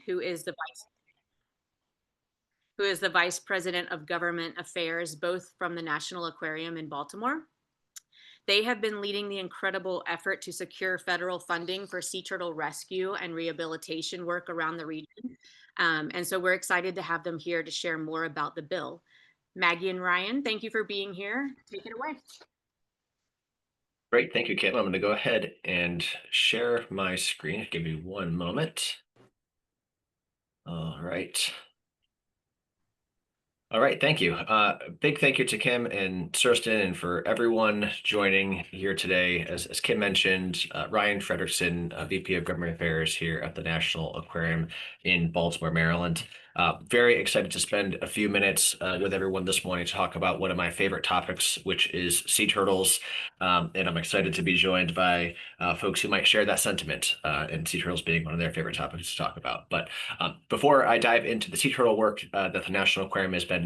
who is the Vice President of Government Affairs, both from the National Aquarium in Baltimore. They have been leading the incredible effort to secure federal funding for sea turtle rescue and rehabilitation work around the region. And so we're excited to have them here to share more about the bill. Maggie and Ryan, thank you for being here. Take it away. Great, thank you, Kim. I'm going to go ahead and share my screen. Give me one moment. All right. All right, thank you. Big thank you to Kim and Kirsten and for everyone joining here today. As Kim mentioned, Ryan Fredriksson, VP of Government Affairs here at the National Aquarium in Baltimore, Maryland. Very excited to spend a few minutes with everyone this morning to talk about one of my favorite topics, which is sea turtles. And I'm excited to be joined by folks who might share that sentiment, and sea turtles being one of their favorite topics to talk about. But before I dive into the sea turtle work that the National Aquarium has been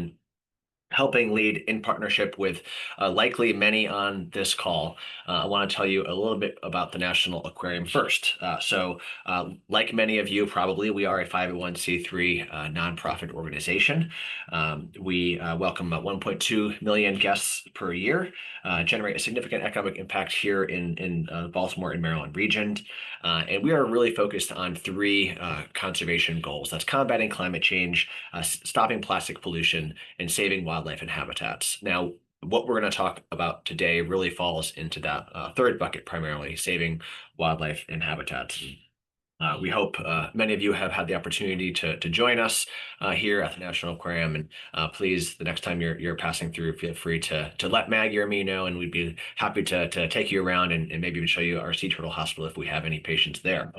helping lead in partnership with likely many on this call, I want to tell you a little bit about the National Aquarium first. Like many of you, probably, we are a 501c3 nonprofit organization. We welcome about 1.2 million guests per year, generate a significant economic impact here in the Baltimore and Maryland region. And we are really focused on three conservation goals. That's combating climate change, stopping plastic pollution, and saving wildlife and habitats. Now, what we're going to talk about today really falls into that third bucket, primarily saving wildlife and habitats. We hope many of you have had the opportunity to join us here at the National Aquarium. And please, the next time you're passing through, feel free to let Maggie or me know, and we'd be happy to take you around and maybe even show you our sea turtle hospital if we have any patients there.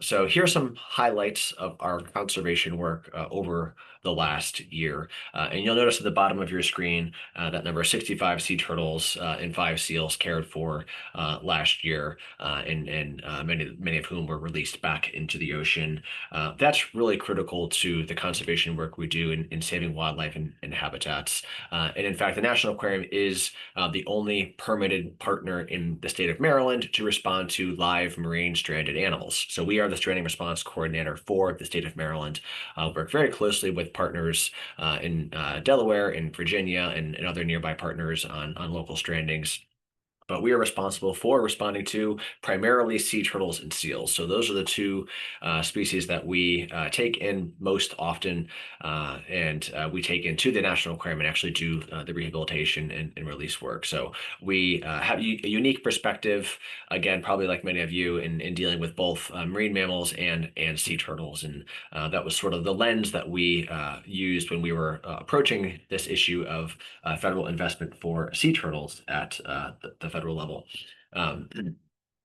So here are some highlights of our conservation work over the last year. And you'll notice at the bottom of your screen that number 65 sea turtles and 5 seals cared for last year, and many of whom were released back into the ocean. That's really critical to the conservation work we do in saving wildlife and habitats. And in fact, the National Aquarium is the only permitted partner in the state of Maryland to respond to live marine stranded animals. So we are the stranding response coordinator for the state of Maryland. Work very closely with partners in Delaware and Virginia and other nearby partners on local strandings. But we are responsible for responding to primarily sea turtles and seals. So those are the two species that we take in most often, and we take into the National Aquarium and actually do the rehabilitation and release work. So we have a unique perspective, again, probably like many of you, in dealing with both marine mammals and sea turtles. And that was sort of the lens that we used when we were approaching this issue of federal investment for sea turtles at the federal level. A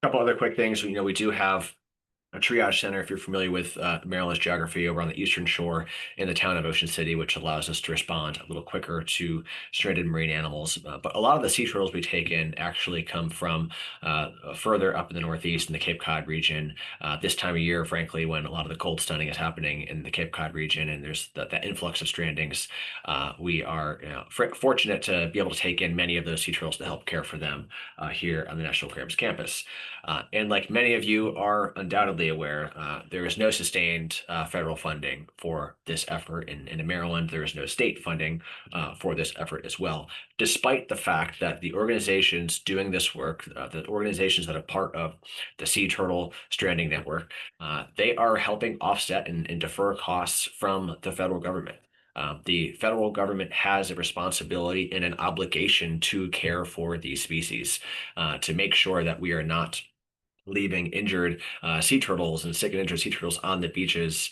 couple other quick things. We do have a triage center, if you're familiar with Maryland's geography, over on the eastern shore in the town of Ocean City, which allows us to respond a little quicker to stranded marine animals. But a lot of the sea turtles we take in actually come from further up in the Northeast in the Cape Cod region. This time of year, frankly, when a lot of the cold stunning is happening in the Cape Cod region and there's that influx of strandings, we are fortunate to be able to take in many of those sea turtles to help care for them here on the National Aquarium's campus. And like many of you are undoubtedly aware, there is no sustained federal funding for this effort. In Maryland, there is no state funding for this effort as well, despite the fact that the organizations doing this work, the organizations that are part of the Sea Turtle Stranding Network, they are helping offset and defer costs from the federal government. The federal government has a responsibility and an obligation to care for these species, to make sure that we are not leaving injured sea turtles and sick and injured sea turtles on the beaches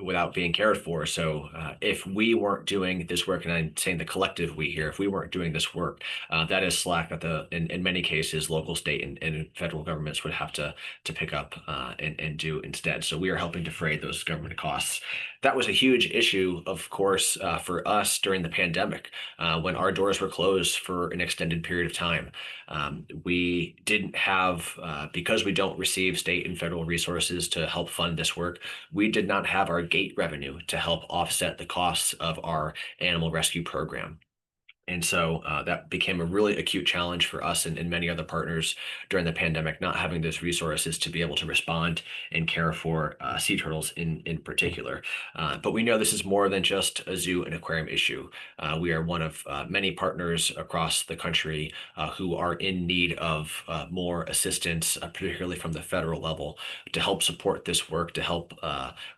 without being cared for. So if we weren't doing this work, and I'm saying the collective we here, if we weren't doing this work, that is slack that in many cases local, state, and federal governments would have to pick up and do instead. So we are helping defray those government costs. That was a huge issue, of course, for us during the pandemic, when our doors were closed for an extended period of time. We didn't have, because we don't receive state and federal resources to help fund this work, we did not have our gate revenue to help offset the costs of our animal rescue program. And so that became a really acute challenge for us and many other partners during the pandemic, not having those resources to be able to respond and care for sea turtles in particular. But we know this is more than just a zoo and aquarium issue. We are one of many partners across the country who are in need of more assistance, particularly from the federal level, to help support this work, to help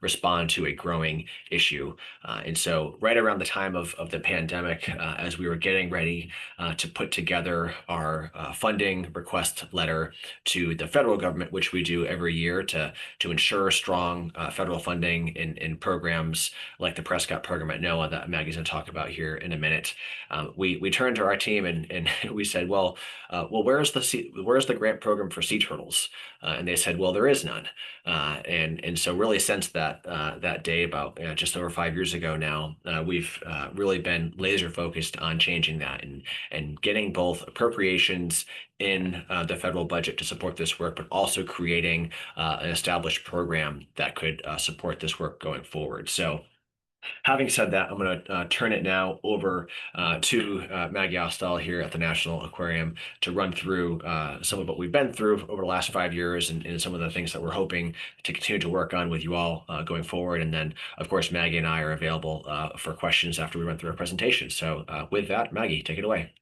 respond to a growing issue. And so right around the time of the pandemic, as we were getting ready to put together our funding request letter to the federal government, which we do every year to ensure strong federal funding in programs like the Prescott program at NOAA that Maggie's going to talk about here in a minute. We turned to our team and we said, well, where's the grant program for sea turtles? And they said, well, there is none. And so really since that day about just over 5 years ago now, we've really been laser focused on changing that and getting both appropriations in the federal budget to support this work, but also creating an established program that could support this work going forward. So having said that, I'm going to turn it now over to Maggie Ostdahl here at the National Aquarium to run through some of what we've been through over the last 5 years and some of the things that we're hoping to continue to work on with you all going forward. And then, of course, Maggie and I are available for questions after we run through our presentation. So with that, Maggie, take it away.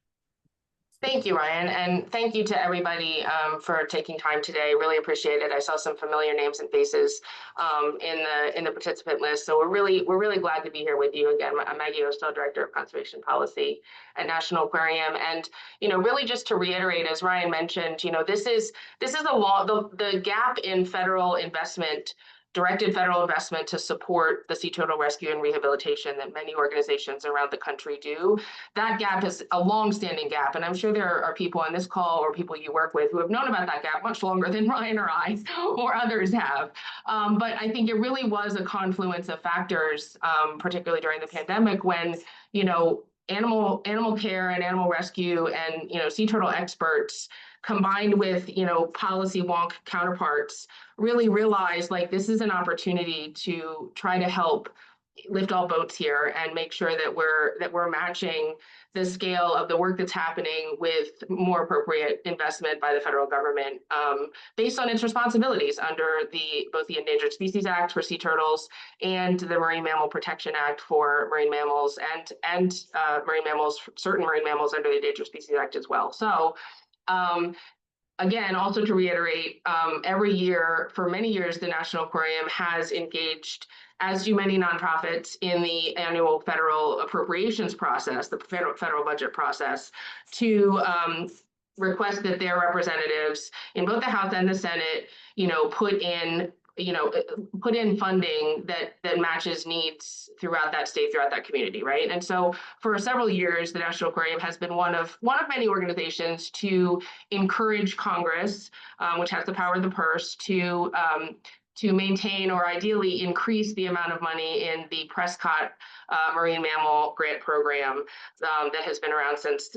Thank you, Ryan, and thank you to everybody for taking time today. Really appreciate it. I saw some familiar names and faces in the participant list, so we're really glad to be here with you again. I'm Maggie Ostdahl, Director of Conservation Policy at National Aquarium, and really just to reiterate, as Ryan mentioned, this is the gap in federal investment. Directed federal investment to support the sea turtle rescue and rehabilitation that many organizations around the country do. That gap is a long-standing gap, and I'm sure there are people on this call or people you work with who have known about that gap much longer than Ryan or I or others have. But I think it really was a confluence of factors, particularly during the pandemic, when animal care and animal rescue and sea turtle experts combined with policy wonk counterparts really realized like this is an opportunity to try to help lift all boats here and make sure that we're matching the scale of the work that's happening with more appropriate investment by the federal government based on its responsibilities under both the Endangered Species Act for sea turtles and the Marine Mammal Protection Act for marine mammals and certain marine mammals under the Endangered Species Act as well. So again, also to reiterate, every year, for many years, the National Aquarium has engaged, as do many nonprofits, in the annual federal appropriations process, the federal budget process, to request that their representatives in both the House and the Senate, put in funding that matches needs throughout that state, throughout that community, right? And so for several years, the National Aquarium has been one of many organizations to encourage Congress, which has the power of the purse, to maintain or ideally increase the amount of money in the Prescott Marine Mammal Grant Program that has been around since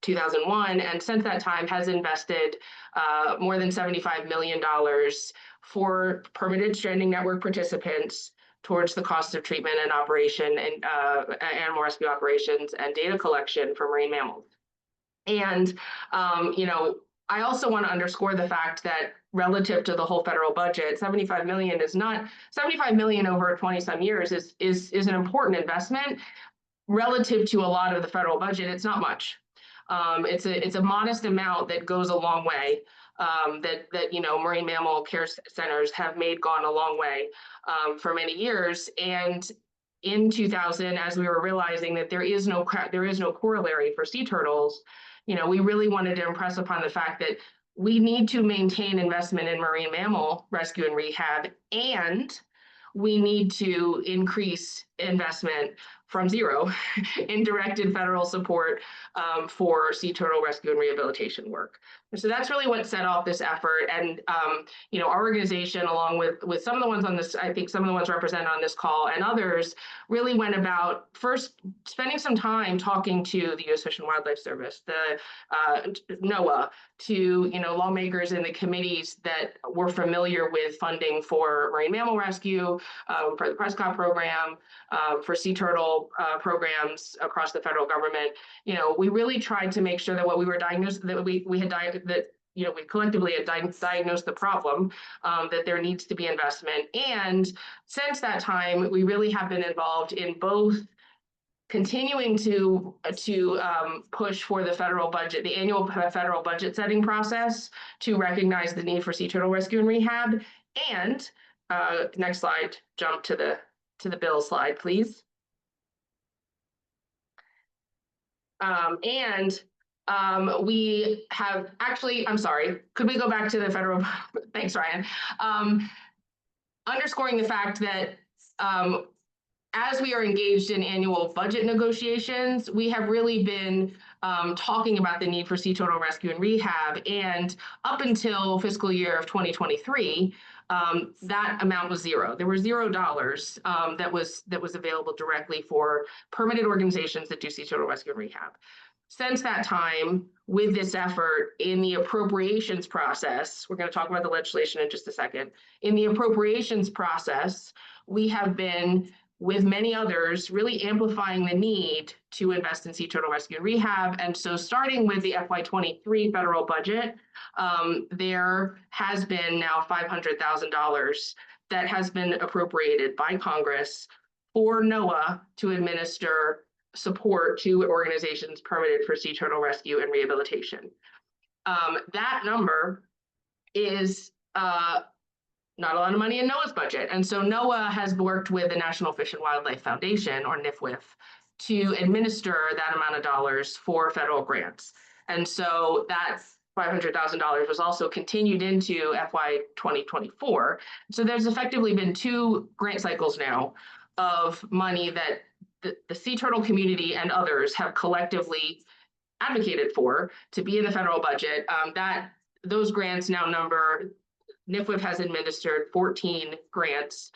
2001, and since that time has invested more than $75 million for permitted stranding network participants towards the cost of treatment and operation and animal rescue operations and data collection for marine mammals. And, I also want to underscore the fact that relative to the whole federal budget, 75 million over 20 some years is an important investment. Relative to a lot of the federal budget, it's not much. It's a modest amount that goes a long way. That marine mammal care centers have gone a long way for many years. And in 2000, as we were realizing that there is no corollary for sea turtles, we really wanted to impress upon the fact that we need to maintain investment in marine mammal rescue and rehab, and we need to increase investment from zero in directed federal support for sea turtle rescue and rehabilitation work. And so that's really what set off this effort. And our organization, along with some of the ones on this, I think some of the ones represented on this call and others, really went about first spending some time talking to the U.S. Fish and Wildlife Service, the NOAA, to lawmakers in the committees that were familiar with funding for marine mammal rescue, for the Prescott program, for sea turtle federal programs across the federal government, you know, we really tried to make sure that what we were diagnosed, that we had that, you know, we collectively had diagnosed the problem, that there needs to be investment. And since that time, we really have been involved in both continuing to push for the federal budget, the annual federal budget setting process, to recognize the need for sea turtle rescue and rehab. And next slide, jump to the bill slide, please. We have actually, I'm sorry, could we go back to the federal? Thanks, Ryan. Underscoring the fact that as we are engaged in annual budget negotiations, we have really been talking about the need for sea turtle rescue and rehab. And up until fiscal year of 2023, that amount was zero. There were $0 that was available directly for permitted organizations that do sea turtle rescue and rehab. Since that time, with this effort in the appropriations process, we're going to talk about the legislation in just a second. In the appropriations process, we have been, with many others, really amplifying the need to invest in sea turtle rescue and rehab. And so starting with the FY23 federal budget, there has been now $500,000 that has been appropriated by Congress for NOAA to administer support to organizations permitted for sea turtle rescue and rehabilitation. That number is not a lot of money in NOAA's budget. And so NOAA has worked with the National Fish and Wildlife Foundation, or NFWF, to administer that amount of dollars for federal grants. And so that $500,000 was also continued into FY 2024. So there's effectively been 2 grant cycles now of money that the sea turtle community and others have collectively advocated for to be in the federal budget. Those grants now number, NFWF has administered 14 grants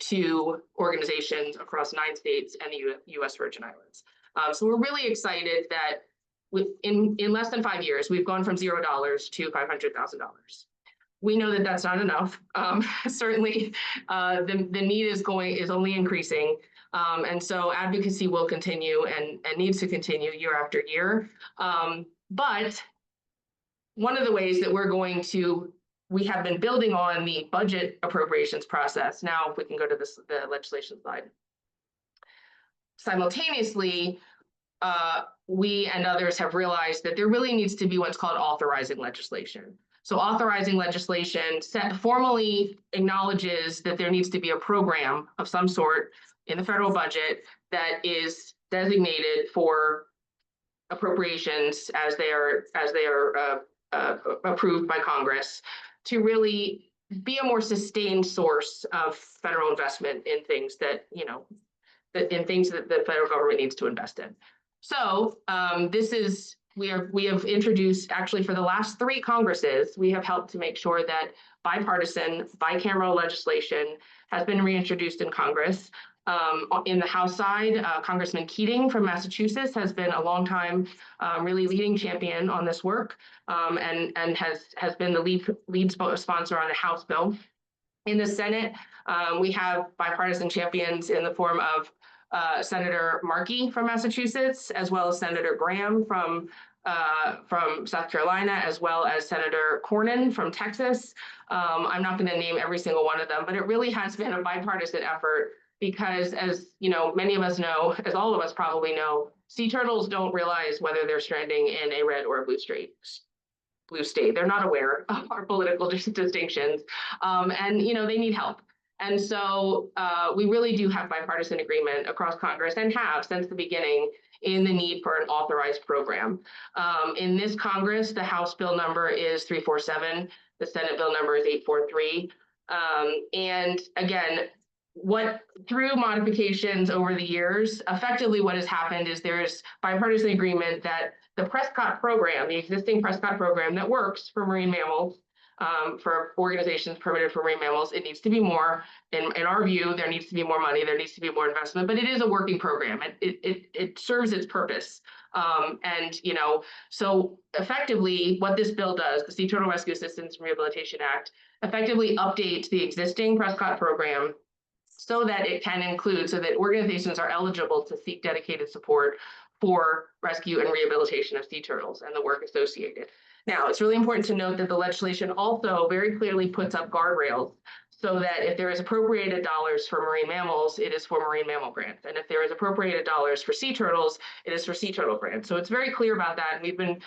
to organizations across 9 states and the U.S. Virgin Islands. So we're really excited that in less than 5 years, we've gone from $0 to $500,000. We know that that's not enough. Certainly, the need is only increasing. And so advocacy will continue and needs to continue year after year. But one of the ways that we have been building on the budget appropriations process. Now, if we can go to the legislation slide. Simultaneously, we and others have realized that there really needs to be what's called authorizing legislation. So authorizing legislation formally acknowledges that there needs to be a program of some sort in the federal budget that is designated for appropriations as they are approved by Congress, to really be a more sustained source of federal investment in things that, the federal government needs to invest in. So we have introduced, actually for the last 3 Congresses, we have helped to make sure that bipartisan, bicameral legislation has been reintroduced in Congress. In the House side, Congressman Keating from Massachusetts has been a long time really leading champion on this work, and has been the lead sponsor on the House bill. In the Senate, we have bipartisan champions in the form of Senator Markey from Massachusetts, as well as Senator Graham from South Carolina, as well as Senator Cornyn from Texas. I'm not going to name every single one of them, but it really has been a bipartisan effort. Because as many of us know, as all of us probably know, sea turtles don't realize whether they're stranding in a red or a blue state. They're not aware of our political distinctions, and they need help. And so we really do have bipartisan agreement across Congress, and have since the beginning, in the need for an authorized program. In this Congress, the House bill number is 347, the Senate bill number is 843, and again, through modifications over the years, effectively what has happened is there's bipartisan agreement that the Prescott program, the existing Prescott program that works for marine mammals, for organizations permitted for marine mammals, it needs to be more. In our view, there needs to be more money, there needs to be more investment, but it is a working program. It serves its purpose. So effectively what this bill does, the Sea Turtle Rescue Assistance and Rehabilitation Act, effectively updates the existing Prescott program so that it can include, so that organizations are eligible to seek dedicated support for rescue and rehabilitation of sea turtles and the work associated. Now, it's really important to note that the legislation also very clearly puts up guardrails so that if there is appropriated dollars for marine mammals, it is for marine mammal grants. And if there is appropriated dollars for sea turtles, it is for sea turtle grants. So it's very clear about that. And we've been,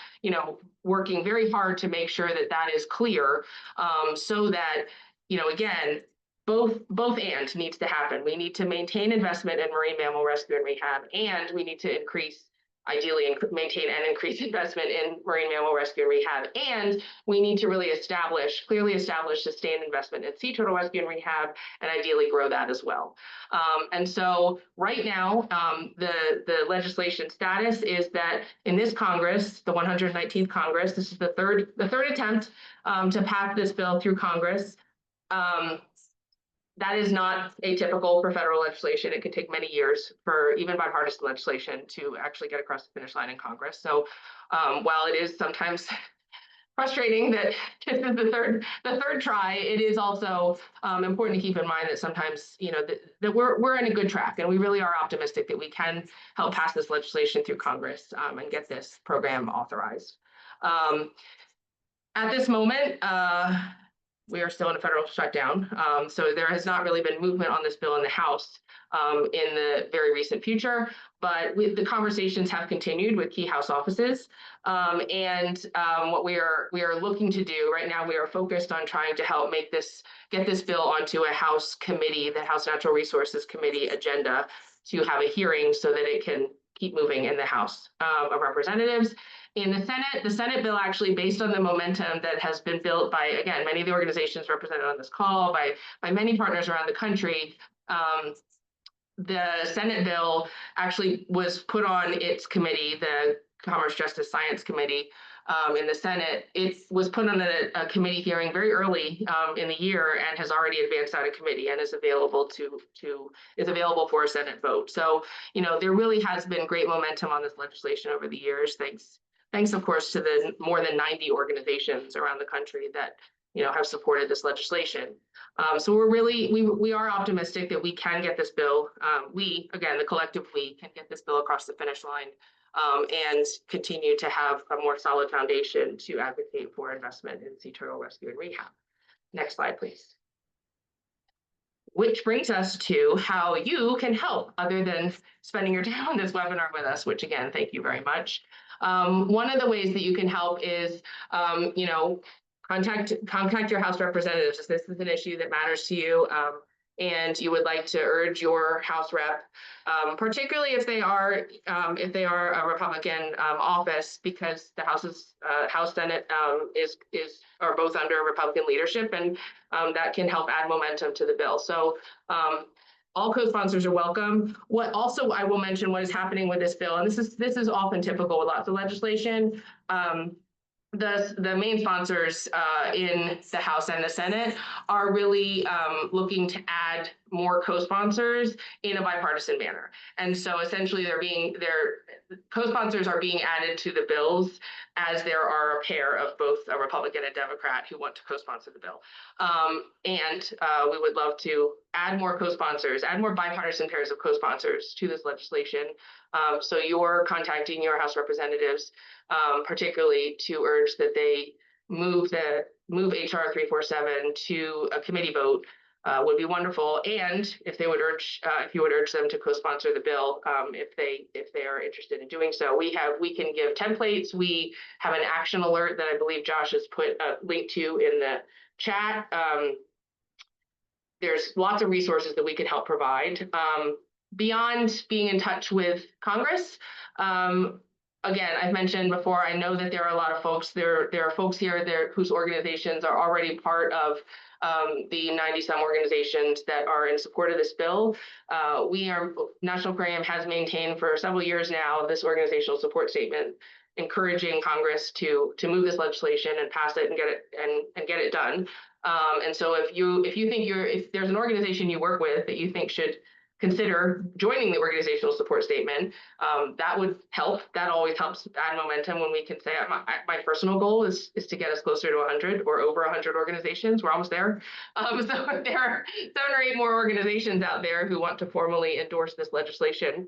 working very hard to make sure that that is clear, so that, again, both and needs to happen. We need to maintain investment in marine mammal rescue and rehab, and we need to ideally maintain and increase investment in marine mammal rescue and rehab. And we need to really clearly establish sustained investment in sea turtle rescue and rehab, and ideally grow that as well. And so right now, the legislation status is that in this Congress, the 119th Congress, this is the third attempt to pass this bill through Congress. That is not atypical for federal legislation. It could take many years for even bipartisan legislation to actually get across the finish line in Congress. So while it is sometimes frustrating that this is the third try, it is also important to keep in mind that sometimes, that we're in a good track, and we really are optimistic that we can help pass this legislation through Congress and get this program authorized. At this moment, we are still in a federal shutdown, so there has not really been movement on this bill in the House in the very recent future, but the conversations have continued with key House offices. What we are looking to do right now, we are focused on trying to help get this bill onto a House committee, the House Natural Resources Committee agenda, to have a hearing so that it can keep moving in the House of Representatives. In the Senate bill, actually, based on the momentum that has been built by, again, many of the organizations represented on this call, by many partners around the country, the Senate bill actually was put on its committee, the Commerce, Justice, Science Committee in the Senate. It was put on a committee hearing very early in the year and has already advanced out of committee and is available for a Senate vote. So, there really has been great momentum on this legislation over the years. Thanks, of course, to the more than 90 organizations around the country that have supported this legislation. So we are optimistic that we can get this bill. The collective we can get this bill across the finish line and continue to have a more solid foundation to advocate for investment in sea turtle rescue and rehab. Next slide, please. Which brings us to how you can help, other than spending your time on this webinar with us, which again, thank you very much. One of the ways that you can help is, contact your House representatives if this is an issue that matters to you, and you would like to urge your House rep, particularly if they are a Republican office, because the House Senate are both under Republican leadership, and that can help add momentum to the bill. So all co-sponsors are welcome. What also I will mention what is happening with this bill, and this is often typical with lots of legislation. The main sponsors in the House and the Senate are really looking to add more co-sponsors in a bipartisan manner. And so essentially co-sponsors are being added to the bills as there are a pair of both a Republican and Democrat who want to co-sponsor the bill. We would love to add more co-sponsors, add more bipartisan pairs of co-sponsors to this legislation. So you're contacting your House representatives, particularly to urge that they move HR 347 to a committee vote would be wonderful. And if you would urge them to co-sponsor the bill, if they are interested in doing so, we can give templates. We have an action alert that I believe Josh has put a link to in the chat. There's lots of resources that we can help provide. Beyond being in touch with Congress, again, I've mentioned before, I know that there are a lot of folks, there are folks here whose organizations are already part of the 90-some organizations that are in support of this bill. National Aquarium has maintained for several years now this organizational support statement, encouraging Congress to move this legislation and pass it and get it done. And so if you think if there's an organization you work with that you think should consider joining the organizational support statement. That would help. That always helps add momentum when we can say my personal goal is to get us closer to 100 or over 100 organizations. We're almost there. So if there are 7 or 8 more organizations out there who want to formally endorse this legislation,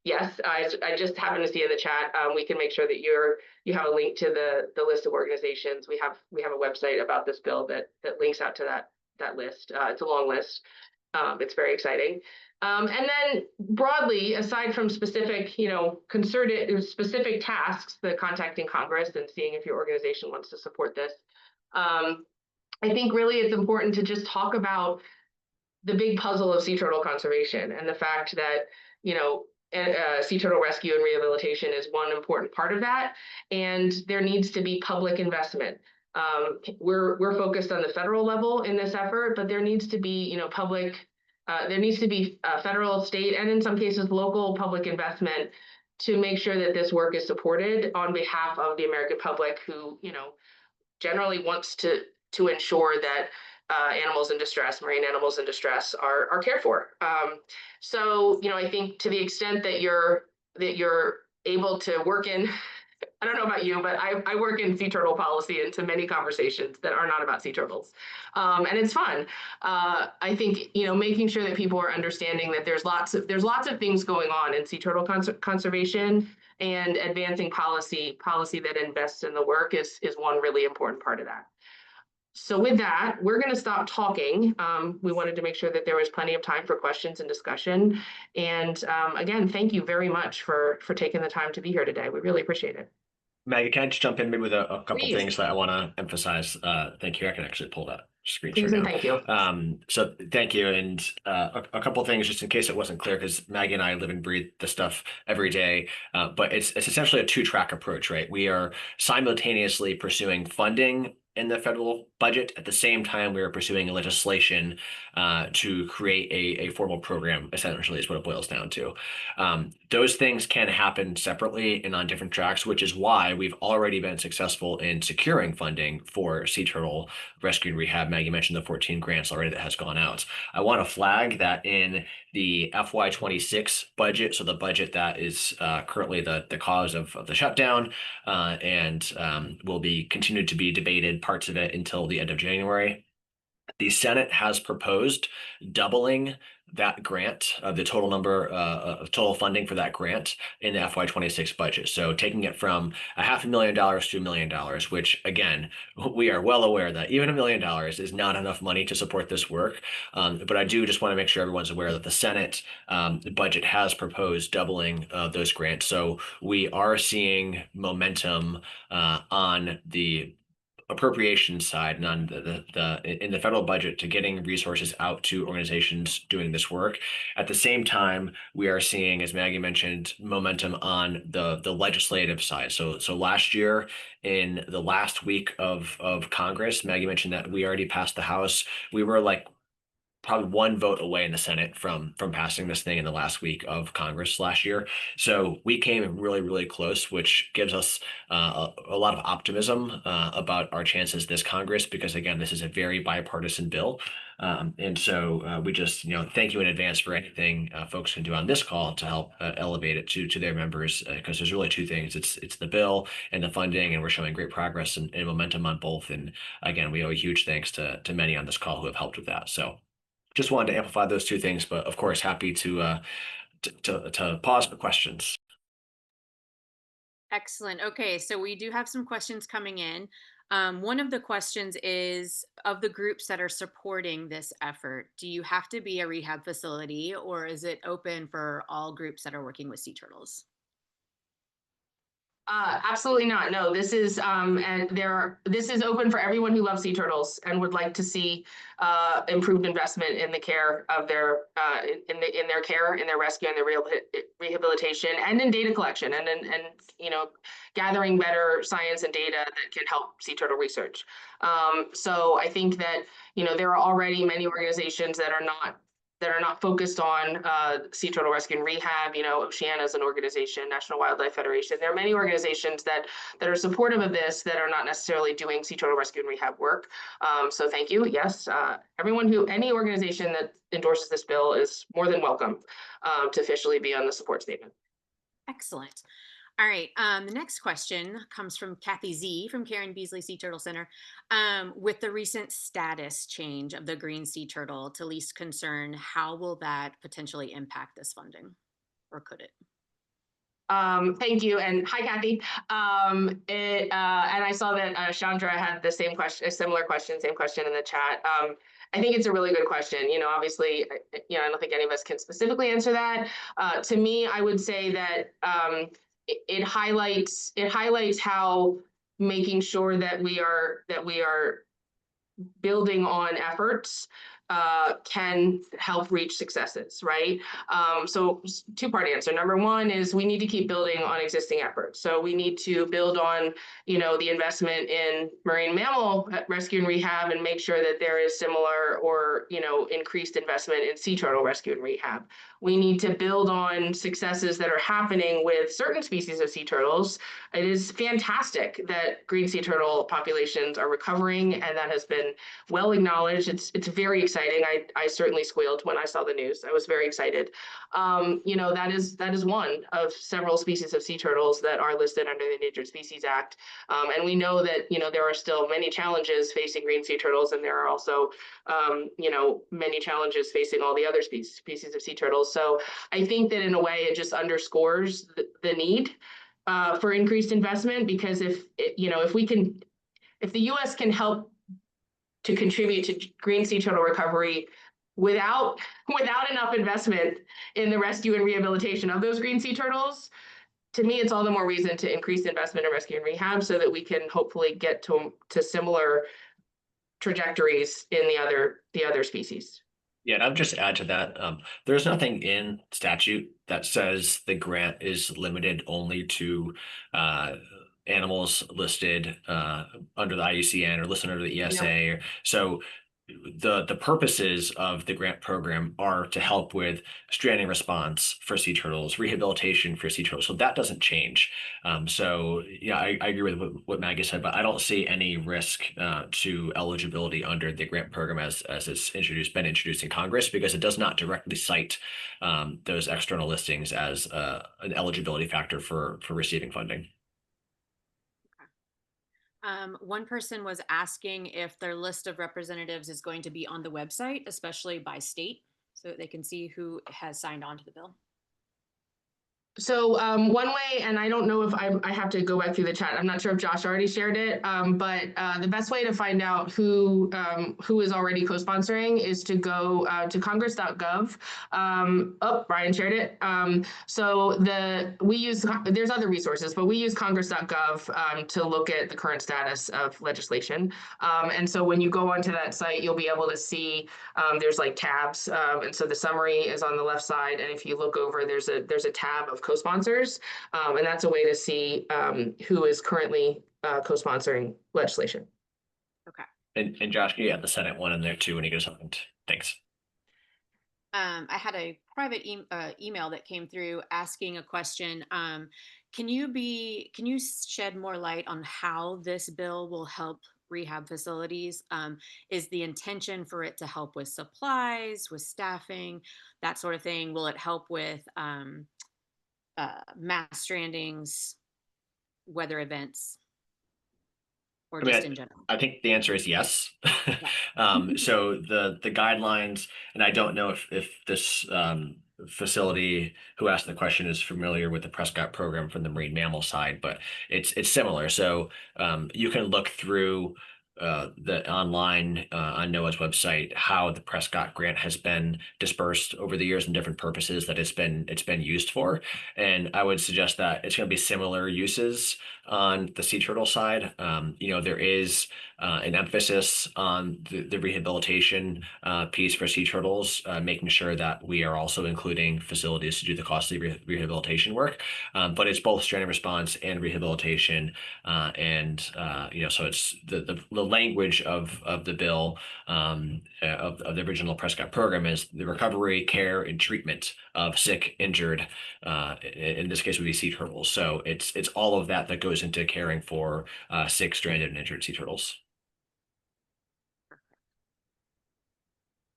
yes, I just happened to see in the chat. We can make sure that you have a link to the list of organizations. We have a website about this bill that links out to that list. It's a long list. It's very exciting. And then broadly, aside from specific, concerted specific tasks, the contacting Congress and seeing if your organization wants to support this, I think really it's important to just talk about the big puzzle of sea turtle conservation and the fact that, sea turtle rescue and rehabilitation is one important part of that. And there needs to be public investment. We're focused on the federal level in this effort, but there needs to be, there needs to be federal, state, and in some cases, local public investment to make sure that this work is supported on behalf of the American public who, generally wants to ensure that animals in distress, marine animals in distress are cared for. So, I think to the extent that you're able to work in, I don't know about you, but I work in sea turtle policy into many conversations that are not about sea turtles. And it's fun. I think, making sure that people are understanding that there's lots of things going on in sea turtle conservation, and advancing policy that invests in the work is one really important part of that. So with that, we're going to stop talking. We wanted to make sure that there was plenty of time for questions and discussion. And again, thank you very much for taking the time to be here today. We really appreciate it. Maggie, can I just jump in maybe with a couple Please. things that I want to emphasize? Thank you. I can actually pull that screen Please share and now. thank you. So thank you. And a couple things just in case it wasn't clear, because Maggie and I live and breathe this stuff every day. But it's essentially a 2-track approach, right? We are simultaneously pursuing funding in the federal budget. At the same time, we are pursuing legislation to create a formal program, essentially is what it boils down to. Those things can happen separately and on different tracks, which is why we've already been successful in securing funding for sea turtle rescue and rehab. Maggie mentioned the 14 grants already that has gone out. I want to flag that in the FY26 budget, so the budget that is currently the cause of the shutdown and will be continued to be debated, parts of it until the end of January. The Senate has proposed doubling that grant, the total number of total funding for that grant in the FY26 budget. So taking it from $500,000 to $1 million, which again, we are well aware that even $1 million is not enough money to support this work. But I do just want to make sure everyone's aware that the Senate budget has proposed doubling those grants. So we are seeing momentum on the appropriation side and on in the federal budget to getting resources out to organizations doing this work. At the same time, we are seeing, as Maggie mentioned, momentum on the legislative side. So last year, in the last week of Congress, Maggie mentioned that we already passed the House. We were like probably 1 vote away in the Senate from passing this thing in the last week of Congress last year. So we came really, really close, which gives us a lot of optimism about our chances this Congress, because again, this is a very bipartisan bill. And so we just, thank you in advance for anything folks can do on this call to help elevate it to their members, because there's really 2 things. It's the bill and the funding, and we're showing great progress and momentum on both. And again, we owe a huge thanks to many on this call who have helped with that. So just wanted to amplify those 2 things, but of course, happy to pause for questions. Excellent. Okay, so we do have some questions coming in. One of the questions is, of the groups that are supporting this effort, do you have to be a rehab facility, or is it open for all groups that are working with sea turtles? Absolutely not. No, this is this is open for everyone who loves sea turtles and would like to see improved investment in the care of their in their care, in their rescue, and their rehabilitation, and in data collection, and gathering better science and data that can help sea turtle research. So I think that there are already many organizations that are not that are not focused on sea turtle rescue and rehab. You know, Oceana is an organization, National Wildlife Federation. There are many organizations that are supportive of this that are not necessarily doing sea turtle rescue and rehab work. So thank you. Yes, any organization that endorses this bill is more than welcome to officially be on the support statement. Excellent. All right. The next question comes from Kathy Z from Karen Beasley Sea Turtle Center. With the recent status change of the green sea turtle to least concern, how will that potentially impact this funding, or could it? Thank you, and hi, Kathy. And I saw that Chandra had the same question, a similar question, same question in the chat. I think it's a really good question. You know, obviously, you know, I don't think any of us can specifically answer that. To me, I would say that it highlights how making sure that we are building on efforts can help reach successes, right? So two-part answer. Number one is we need to keep building on existing efforts. So we need to build on, you know, the investment in marine mammal rescue and rehab, and make sure that there is similar or, you know, increased investment in sea turtle rescue and rehab. We need to build on successes that are happening with certain species of sea turtles. It is fantastic that green sea turtle populations are recovering, and that has been well acknowledged. It's very exciting. I certainly squealed when I saw the news. I was very excited. You know, that is one of several species of sea turtles that are listed under the Endangered Species Act. And we know that, you know, there are still many challenges facing green sea turtles, and there are also, you know, many challenges facing all the other species of sea turtles. So I think that in a way it just underscores the need for increased investment, because if the U.S. can help to contribute to green sea turtle recovery without enough investment in the rescue and rehabilitation of those green sea turtles, to me, it's all the more reason to increase investment in rescue and rehab, so that we can hopefully get to similar trajectories in the other species. Yeah, and I'll just add to that. There's nothing in statute that says the grant is limited only to animals listed under the IUCN or listed under the ESA. So the purposes of the grant program are to help with stranding response for sea turtles, rehabilitation for sea turtles. So that doesn't change. So yeah, I agree with what Maggie said, but I don't see any risk to eligibility under the grant program as it's been introduced in Congress, because it does not directly cite those external listings as an eligibility factor for receiving funding. One person was asking if their list of representatives is going to be on the website, especially by state, so that they can see who has signed on to the bill. So one way, and I don't know if I have to go back through the chat. I'm not sure if Josh already shared it, but the best way to find out who is already co-sponsoring is to go to congress.gov. Oh, Brian shared it. So there's other resources, but we use congress.gov to look at the current status of legislation. And so when you go onto that site, you'll be able to see there's like tabs, and so the summary is on the left side, and if you look over, there's a tab of co-sponsors, and that's a way to see who is currently co-sponsoring legislation. Okay. And Josh, you have the Senate one in there too when you get something. Thanks. I had a private email that came through asking a question. Can you shed more light on how this bill will help rehab facilities? Is the intention for it to help with supplies, with staffing, that sort of thing? Will it help with mass strandings, weather events, or just in general? I think the answer is yes. So the guidelines, and I don't know if this facility who asked the question is familiar with the Prescott program from the marine mammal side, but it's similar. So you can look through the online on NOAA's website how the Prescott grant has been dispersed over the years and different purposes that it's been used for. And I would suggest that it's going to be similar uses on the sea turtle side. You know, there is an emphasis on the rehabilitation piece for sea turtles, making sure that we are also including facilities to do the costly rehabilitation work. But it's both stranding response and rehabilitation. You know, so it's the language of the bill, of the original Prescott program, is the recovery, care, and treatment of sick, injured, in this case would be sea turtles. So it's all of that goes into caring for sick, stranded, and injured sea turtles.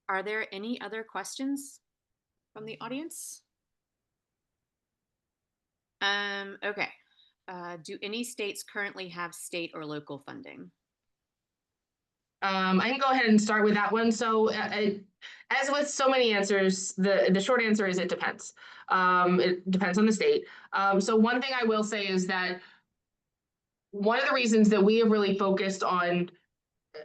Are there any other questions from the audience? Okay. Do any states currently have state or local funding? I can go ahead and start with that one. So, as with so many answers, the short answer is it depends. It depends on the state. So one thing I will say is that one of the reasons that we have really focused on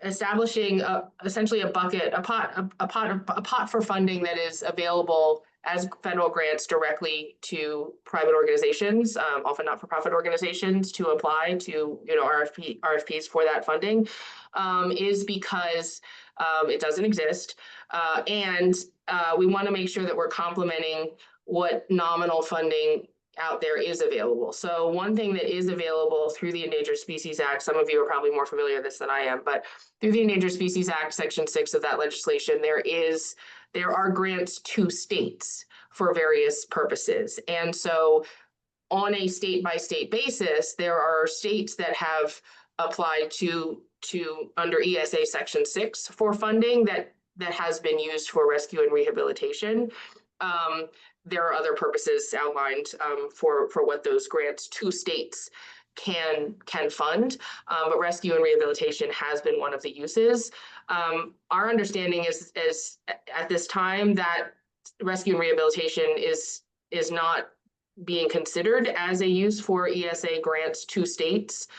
establishing essentially a bucket, a pot for funding that is available as federal grants directly to private organizations, often not-for-profit organizations, to apply to RFPs for that funding, is because it doesn't exist, and we want to make sure that we're complementing what nominal funding out there is available. So one thing that is available through the Endangered Species Act, some of you are probably more familiar with this than I am, but through the Endangered Species Act, Section 6 of that legislation, there are grants to states for various purposes. And so on a state-by-state basis, there are states that have applied to under ESA Section 6 for funding that has been used for rescue and rehabilitation. There are other purposes outlined for what those grants to states can fund, but rescue and rehabilitation has been one of the uses. Our understanding is at this time that rescue and rehabilitation is not being considered as a use for ESA grants to states,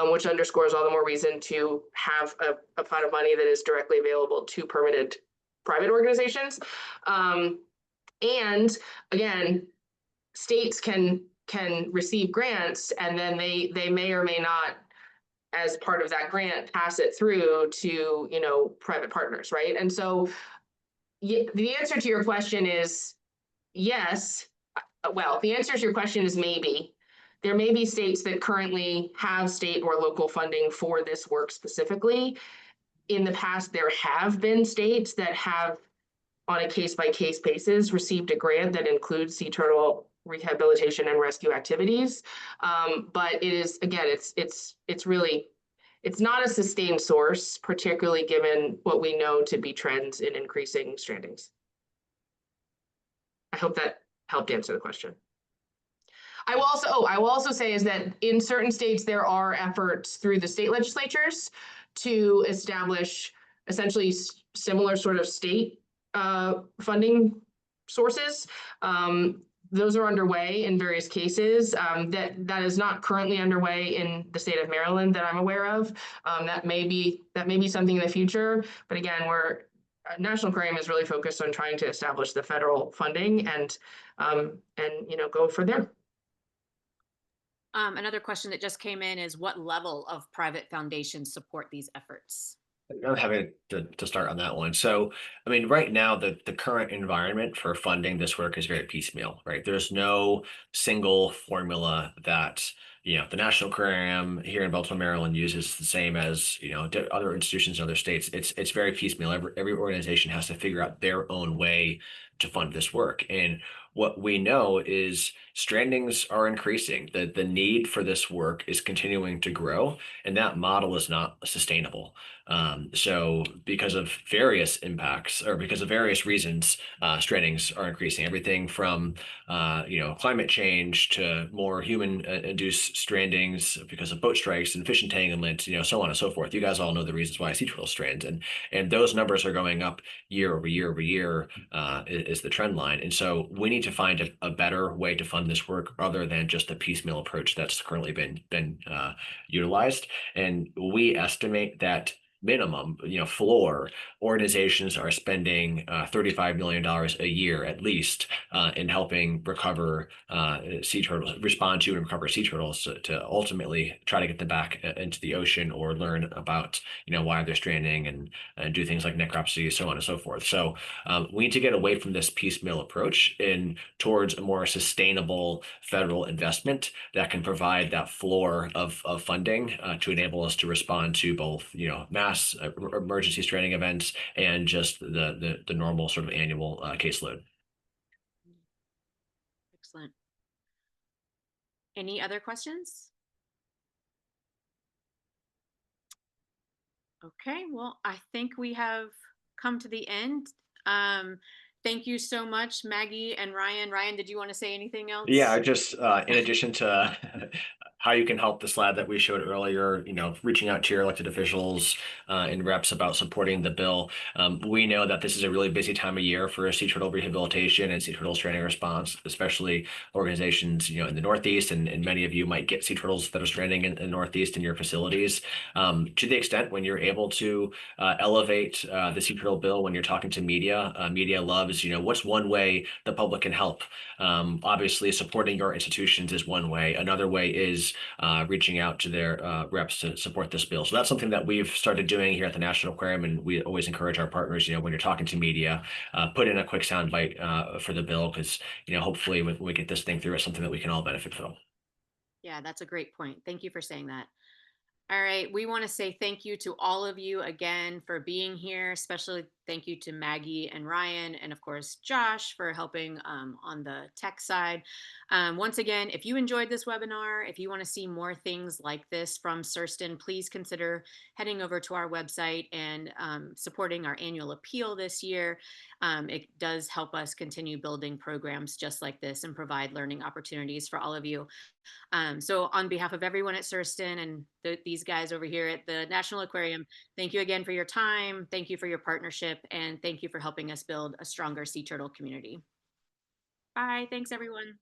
which underscores all the more reason to have a pot of money that is directly available to permitted private organizations. And again, states can receive grants, and then they may or may not, as part of that grant, pass it through to private partners, right? And so the answer to your question is yes. Well, the answer to your question is maybe. There may be states that currently have state or local funding for this work specifically. In the past, there have been states that have, on a case-by-case basis, received a grant that includes sea turtle rehabilitation and rescue activities. But it is, again, it's really, it's not a sustained source, particularly given what we know to be trends in increasing strandings. I hope that helped answer the question. I will also say is that in certain states, there are efforts through the state legislatures to establish essentially similar sort of state funding sources. Those are underway in various cases. That is not currently underway in the state of Maryland that I'm aware of. That may be something in the future. But again, National Aquarium is really focused on trying to establish the federal funding and go for there. Another question that just came in is, what level of private foundations support these efforts? I'm happy to start on that one. So, I mean, right now, the current environment for funding this work is very piecemeal, right? There's no single formula that, the National Aquarium here in Baltimore, Maryland uses the same as, other institutions in other states. It's very piecemeal. Every organization has to figure out their own way to fund this work. And what we know is strandings are increasing. The need for this work is continuing to grow, and that model is not sustainable. So because of various impacts, or because of various reasons, strandings are increasing. Everything from climate change to more human-induced strandings because of boat strikes and fish entanglement, so on and so forth. You guys all know the reasons why sea turtle strands, and those numbers are going up year over year over year, is the trend line. And so we need to find a better way to fund this work other than just the piecemeal approach that's currently been utilized. And we estimate that minimum, floor, organizations are spending $35 million a year at least in helping recover sea turtles, respond to and recover sea turtles to ultimately try to get them back into the ocean or learn about, why they're stranding and do things like necropsy, so on and so forth. So we need to get away from this piecemeal approach and towards a more sustainable federal investment that can provide that floor of funding to enable us to respond to both, mass emergency stranding events and just the normal sort of annual caseload. Excellent. Any other questions? Okay, well, I think we have come to the end. Thank you so much, Maggie and Ryan. Ryan, did you want to say anything else? Yeah, just in addition to how you can help this lab that we showed earlier, reaching out to your elected officials and reps about supporting the bill. We know that this is a really busy time of year for sea turtle rehabilitation and sea turtle stranding response, especially organizations, in the Northeast, and many of you might get sea turtles that are stranding in the Northeast in your facilities. To the extent when you're able to elevate the sea turtle bill when you're talking to media, media loves, what's one way the public can help? Obviously, supporting your institutions is one way. Another way is reaching out to their reps to support this bill. So that's something that we've started doing here at the National Aquarium, and we always encourage our partners, when you're talking to media, put in a quick soundbite for the bill, because hopefully when we get this thing through, it's something that we can all benefit from. Yeah, that's a great point. Thank you for saying that. All right, we want to say thank you to all of you again for being here. Especially thank you to Maggie and Ryan, and of course Josh for helping on the tech side. Once again, if you enjoyed this webinar, if you want to see more things like this from Surston, please consider heading over to our website and supporting our annual appeal this year. It does help us continue building programs just like this and provide learning opportunities for all of you. So on behalf of everyone at Surston and these guys over here at the National Aquarium, thank you again for your time. Thank you for your partnership, and thank you for helping us build a stronger sea turtle community. Bye. Thanks, everyone.